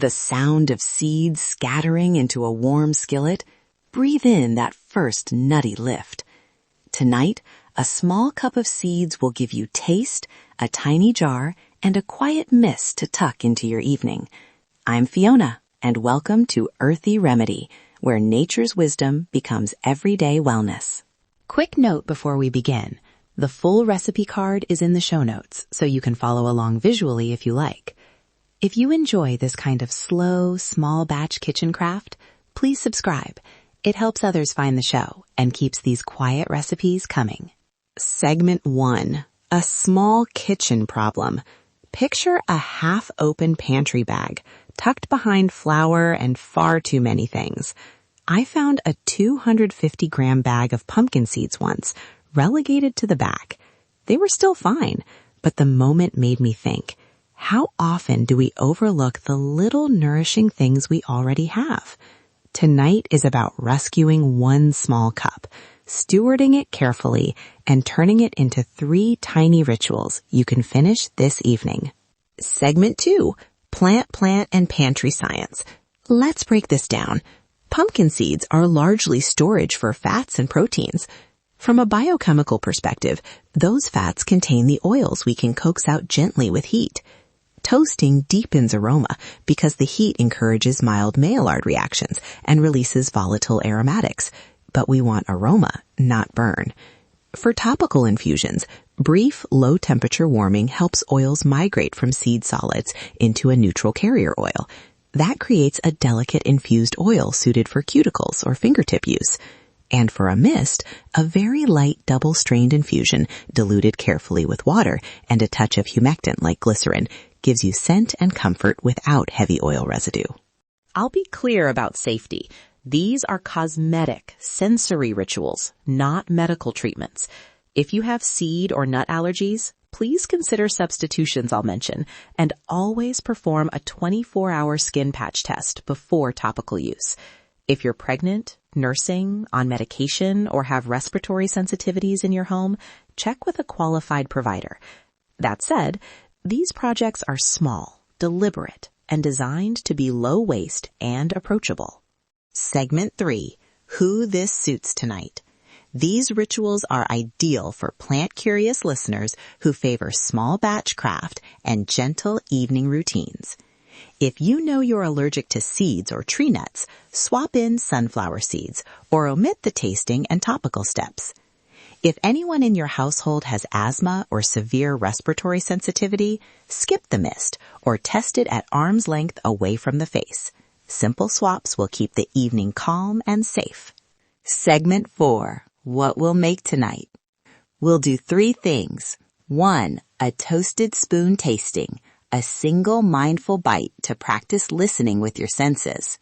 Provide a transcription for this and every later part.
The sound of seeds scattering into a warm skillet. Breathe in that first nutty lift. Tonight, a small cup of seeds will give you taste, a tiny jar, and a quiet mist to tuck into your evening. I'm Fiona, and welcome to Earthy Remedy, where nature's wisdom becomes everyday wellness. Quick note before we begin. The full recipe card is in the show notes, so you can follow along visually if you like. If you enjoy this kind of slow, small batch kitchen craft, please subscribe. It helps others find the show and keeps these quiet recipes coming. Segment 1. A small kitchen problem. Picture a half-open pantry bag, tucked behind flour and far too many things. I found a 250-gram bag of pumpkin seeds once, relegated to the back. They were still fine, but the moment made me think, how often do we overlook the little nourishing things we already have? Tonight is about rescuing one small cup, stewarding it carefully, and turning it into 3 tiny rituals you can finish this evening. Segment 2. Plant, and pantry science. Let's break this down. Pumpkin seeds are largely storage for fats and proteins. From a biochemical perspective, those fats contain the oils we can coax out gently with heat. Toasting deepens aroma because the heat encourages mild Maillard reactions and releases volatile aromatics. But we want aroma, not burn. For topical infusions, brief low-temperature warming helps oils migrate from seed solids into a neutral carrier oil. That creates a delicate infused oil suited for cuticles or fingertip use. And for a mist, a very light double-strained infusion diluted carefully with water and a touch of humectant like glycerin gives you scent and comfort without heavy oil residue. I'll be clear about safety. These are cosmetic, sensory rituals, not medical treatments. If you have seed or nut allergies, please consider substitutions I'll mention, and always perform a 24-hour skin patch test before topical use. If you're pregnant, nursing, on medication, or have respiratory sensitivities in your home, check with a qualified provider. That said, these projects are small, deliberate, and designed to be low waste and approachable. Segment 3. Who this suits tonight. These rituals are ideal for plant-curious listeners who favor small batch craft and gentle evening routines. If you know you're allergic to seeds or tree nuts, swap in sunflower seeds or omit the tasting and topical steps. If anyone in your household has asthma or severe respiratory sensitivity, skip the mist or test it at arm's length away from the face. Simple swaps will keep the evening calm and safe. Segment 4. What we'll make tonight. We'll do 3 things. 1. A toasted spoon tasting. A single mindful bite to practice listening with your senses.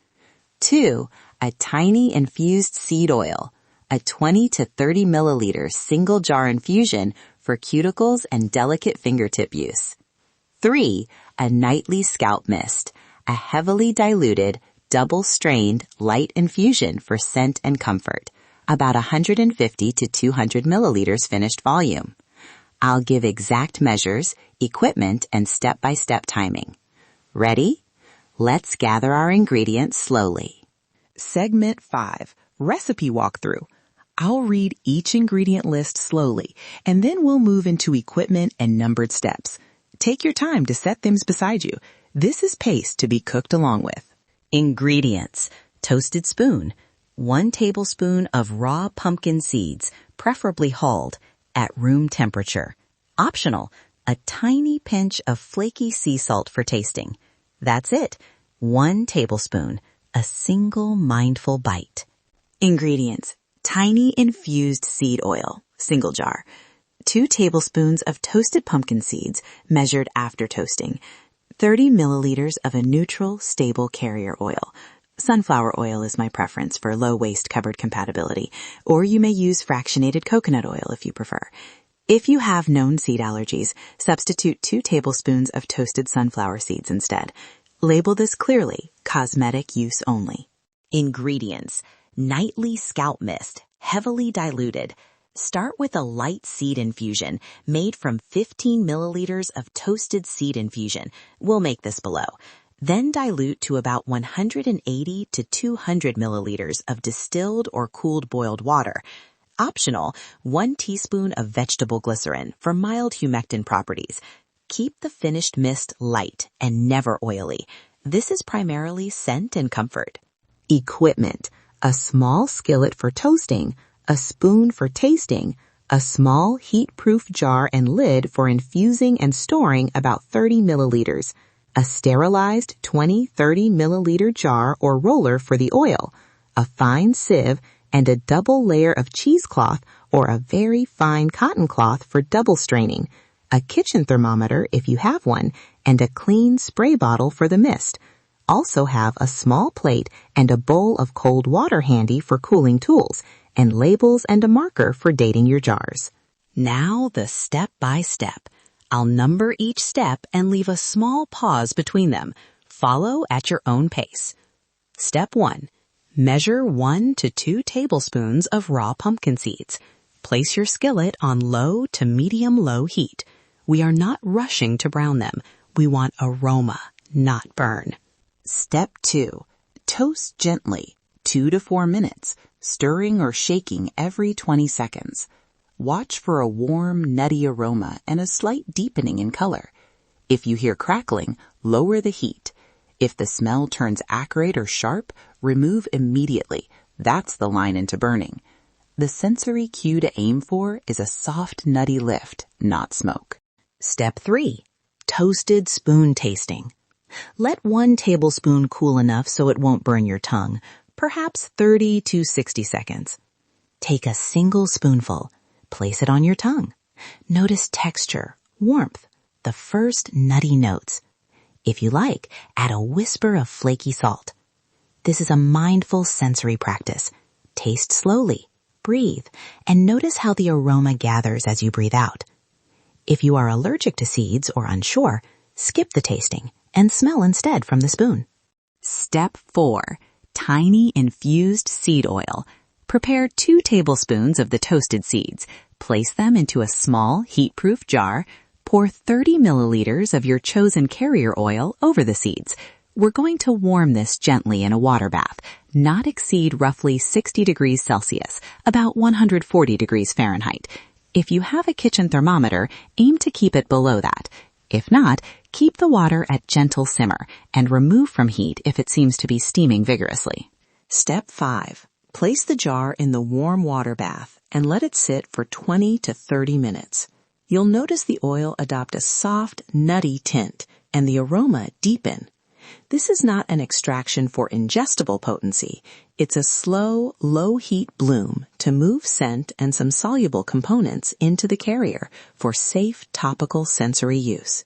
2. A tiny infused seed oil. A 20 to 30 milliliter single jar infusion for cuticles and delicate fingertip use. 3. A nightly scalp mist. A heavily diluted, double-strained, light infusion for scent and comfort. About 150 to 200 milliliters finished volume. I'll give exact measures, equipment, and step-by-step timing. Ready? Let's gather our ingredients slowly. Segment 5. Recipe walkthrough. I'll read each ingredient list slowly, and then we'll move into equipment and numbered steps. Take your time to set things beside you. This is pace to be cooked along with. Ingredients. Toasted spoon. 1 tablespoon of raw pumpkin seeds, preferably hulled, at room temperature. Optional. A tiny pinch of flaky sea salt for tasting. That's it. 1 tablespoon. A single mindful bite. Ingredients. Tiny infused seed oil, single jar. 2 tablespoons of toasted pumpkin seeds, measured after toasting. 30 milliliters of a neutral, stable carrier oil. Sunflower oil is my preference for low-waste cupboard compatibility, or you may use fractionated coconut oil if you prefer. If you have known seed allergies, substitute 2 tablespoons of toasted sunflower seeds instead. Label this clearly, cosmetic use only. Ingredients. Nightly scalp mist, heavily diluted. Start with a light seed infusion made from 15 milliliters of toasted seed infusion. We'll make this below. Then dilute to about 180 to 200 milliliters of distilled or cooled boiled water. Optional, 1 teaspoon of vegetable glycerin for mild humectant properties. Keep the finished mist light and never oily. This is primarily scent and comfort. Equipment: a small skillet for toasting, a spoon for tasting, a small heat-proof jar and lid for infusing and storing about 30 milliliters, a sterilized 20-30 milliliter jar or roller for the oil, a fine sieve, and a double layer of cheesecloth or a very fine cotton cloth for double straining, a kitchen thermometer if you have one, and a clean spray bottle for the mist. Also have a small plate and a bowl of cold water handy for cooling tools, and labels and a marker for dating your jars. Now the step-by-step. I'll number each step and leave a small pause between them. Follow at your own pace. Step 1. Measure 1 to 2 tablespoons of raw pumpkin seeds. Place your skillet on low to medium-low heat. We are not rushing to brown them. We want aroma, not burn. Step 2. Toast gently, 2 to 4 minutes, stirring or shaking every 20 seconds. Watch for a warm, nutty aroma and a slight deepening in color. If you hear crackling, lower the heat. If the smell turns acrid or sharp, remove immediately. That's the line into burning. The sensory cue to aim for is a soft, nutty lift, not smoke. Step 3. Toasted spoon tasting. Let 1 tablespoon cool enough so it won't burn your tongue, perhaps 30 to 60 seconds. Take a single spoonful. Place it on your tongue. Notice texture, warmth, the first nutty notes. If you like, add a whisper of flaky salt. This is a mindful sensory practice. Taste slowly, breathe, and notice how the aroma gathers as you breathe out. If you are allergic to seeds or unsure, skip the tasting and smell instead from the spoon. Step 4. Tiny infused seed oil. Prepare 2 tablespoons of the toasted seeds. Place them into a small heat-proof jar. Pour 30 milliliters of your chosen carrier oil over the seeds. We're going to warm this gently in a water bath, not exceed roughly 60 degrees Celsius, about 140 degrees Fahrenheit. If you have a kitchen thermometer, aim to keep it below that. If not, keep the water at gentle simmer and remove from heat if it seems to be steaming vigorously. Step 5. Place the jar in the warm water bath and let it sit for 20 to 30 minutes. You'll notice the oil adopt a soft, nutty tint and the aroma deepen. This is not an extraction for ingestible potency. It's a slow, low-heat bloom to move scent and some soluble components into the carrier for safe topical sensory use.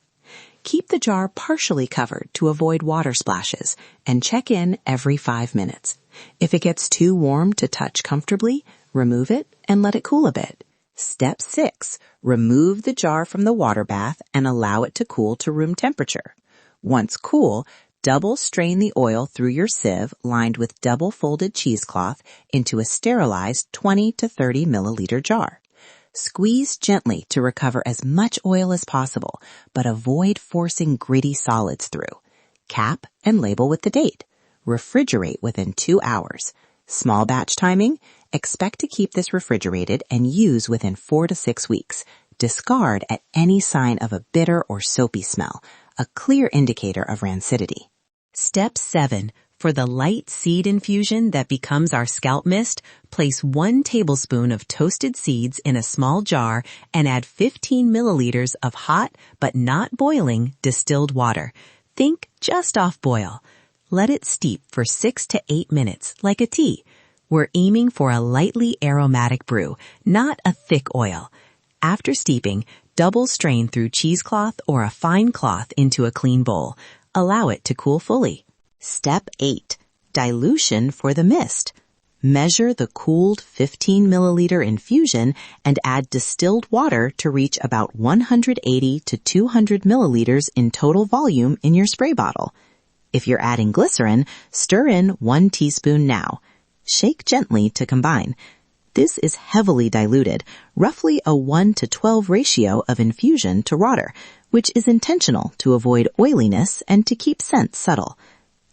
Keep the jar partially covered to avoid water splashes and check in every 5 minutes. If it gets too warm to touch comfortably, remove it and let it cool a bit. Step 6. Remove the jar from the water bath and allow it to cool to room temperature. Once cool, double strain the oil through your sieve lined with double-folded cheesecloth into a sterilized 20 to 30 milliliter jar. Squeeze gently to recover as much oil as possible, but avoid forcing gritty solids through. Cap and label with the date. Refrigerate within 2 hours. Small batch timing. Expect to keep this refrigerated and use within 4 to 6 weeks. Discard at any sign of a bitter or soapy smell, a clear indicator of rancidity. Step 7. For the light seed infusion that becomes our scalp mist, place 1 tablespoon of toasted seeds in a small jar and add 15 milliliters of hot but not boiling distilled water. Think just off boil. Let it steep for 6 to 8 minutes like a tea. We're aiming for a lightly aromatic brew, not a thick oil. After steeping, double strain through cheesecloth or a fine cloth into a clean bowl. Allow it to cool fully. Step 8. Dilution for the mist. Measure the cooled 15 milliliter infusion and add distilled water to reach about 180 to 200 milliliters in total volume in your spray bottle. If you're adding glycerin, stir in 1 teaspoon now. Shake gently to combine. This is heavily diluted, roughly a 1:12 ratio of infusion to water, which is intentional to avoid oiliness and to keep scent subtle.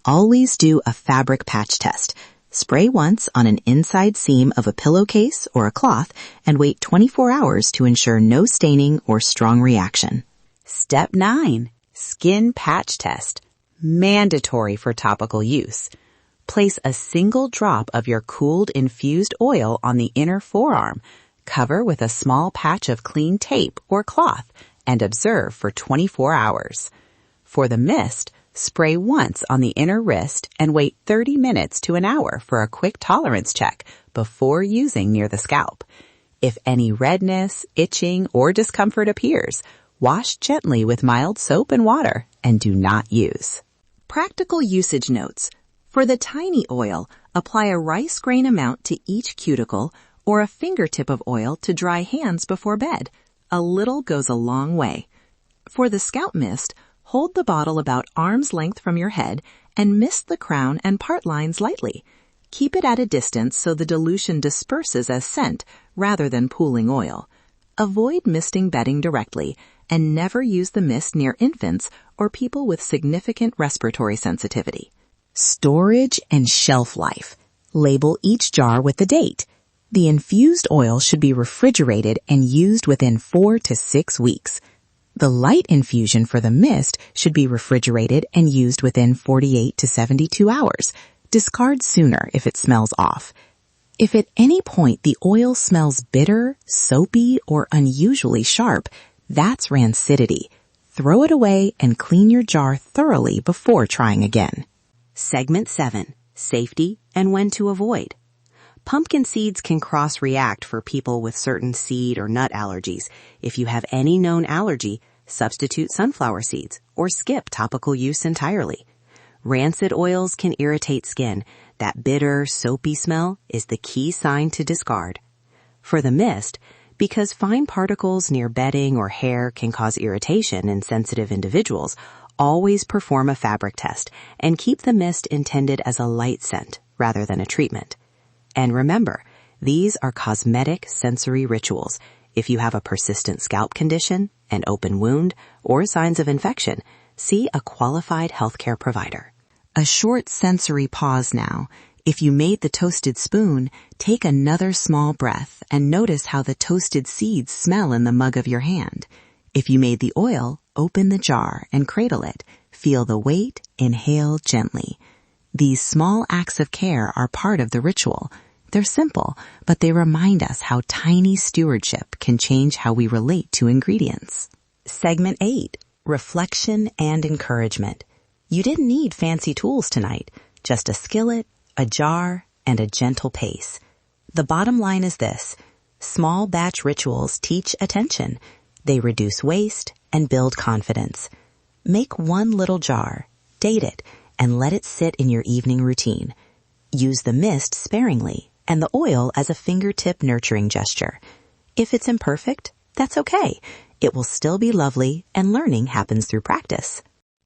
Always do a fabric patch test. Spray once on an inside seam of a pillowcase or a cloth and wait 24 hours to ensure no staining or strong reaction. Step 9. Skin patch test. Mandatory for topical use. Place a single drop of your cooled infused oil on the inner forearm. Cover with a small patch of clean tape or cloth and observe for 24 hours. For the mist, spray once on the inner wrist and wait 30 minutes to an hour for a quick tolerance check before using near the scalp. If any redness, itching, or discomfort appears, wash gently with mild soap and water and do not use. Practical usage notes. For the tiny oil, apply a rice grain amount to each cuticle or a fingertip of oil to dry hands before bed. A little goes a long way. For the scalp mist, hold the bottle about arm's length from your head and mist the crown and part lines lightly. Keep it at a distance so the dilution disperses as scent rather than pooling oil. Avoid misting bedding directly and never use the mist near infants or people with significant respiratory sensitivity. Storage and shelf life. Label each jar with the date. The infused oil should be refrigerated and used within 4 to 6 weeks. The light infusion for the mist should be refrigerated and used within 48 to 72 hours. Discard sooner if it smells off. If at any point the oil smells bitter, soapy, or unusually sharp, that's rancidity. Throw it away and clean your jar thoroughly before trying again. Segment 7. Safety and when to avoid. Pumpkin seeds can cross-react for people with certain seed or nut allergies. If you have any known allergy, substitute sunflower seeds or skip topical use entirely. Rancid oils can irritate skin. That bitter, soapy smell is the key sign to discard. For the mist, because fine particles near bedding or hair can cause irritation in sensitive individuals, always perform a fabric test and keep the mist intended as a light scent rather than a treatment. And remember, these are cosmetic sensory rituals. If you have a persistent scalp condition, an open wound, or signs of infection, see a qualified healthcare provider. A short sensory pause now. If you made the toasted spoon, take another small breath and notice how the toasted seeds smell in the mug of your hand. If you made the oil, open the jar and cradle it. Feel the weight, inhale gently. These small acts of care are part of the ritual. They're simple, but they remind us how tiny stewardship can change how we relate to ingredients. Segment 8. Reflection and encouragement. You didn't need fancy tools tonight, just a skillet, a jar, and a gentle pace. The bottom line is this: small batch rituals teach attention. They reduce waste and build confidence. Make one little jar, date it, and let it sit in your evening routine. Use the mist sparingly and the oil as a fingertip nurturing gesture. If it's imperfect, that's okay. It will still be lovely, and learning happens through practice.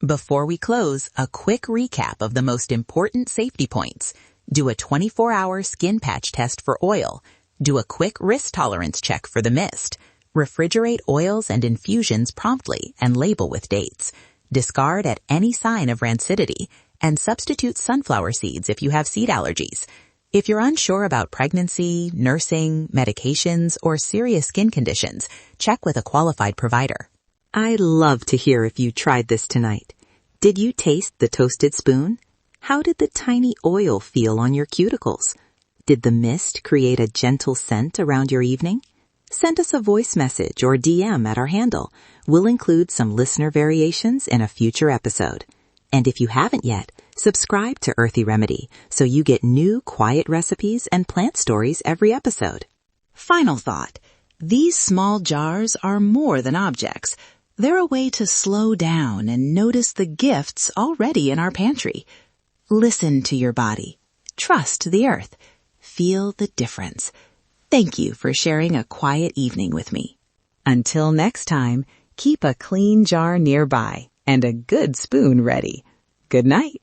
Before we close, a quick recap of the most important safety points. Do a 24-hour skin patch test for oil. Do a quick risk tolerance check for the mist. Refrigerate oils and infusions promptly and label with dates. Discard at any sign of rancidity, and substitute sunflower seeds if you have seed allergies. If you're unsure about pregnancy, nursing, medications, or serious skin conditions, check with a qualified provider. I'd love to hear if you tried this tonight. Did you taste the toasted spoon? How did the tiny oil feel on your cuticles? Did the mist create a gentle scent around your evening? Send us a voice message or DM at our handle. We'll include some listener variations in a future episode. And if you haven't yet, subscribe to Earthy Remedy so you get new quiet recipes and plant stories every episode. Final thought. These small jars are more than objects. They're a way to slow down and notice the gifts already in our pantry. Listen to your body. Trust the earth. Feel the difference. Thank you for sharing a quiet evening with me. Until next time, keep a clean jar nearby and a good spoon ready. Good night.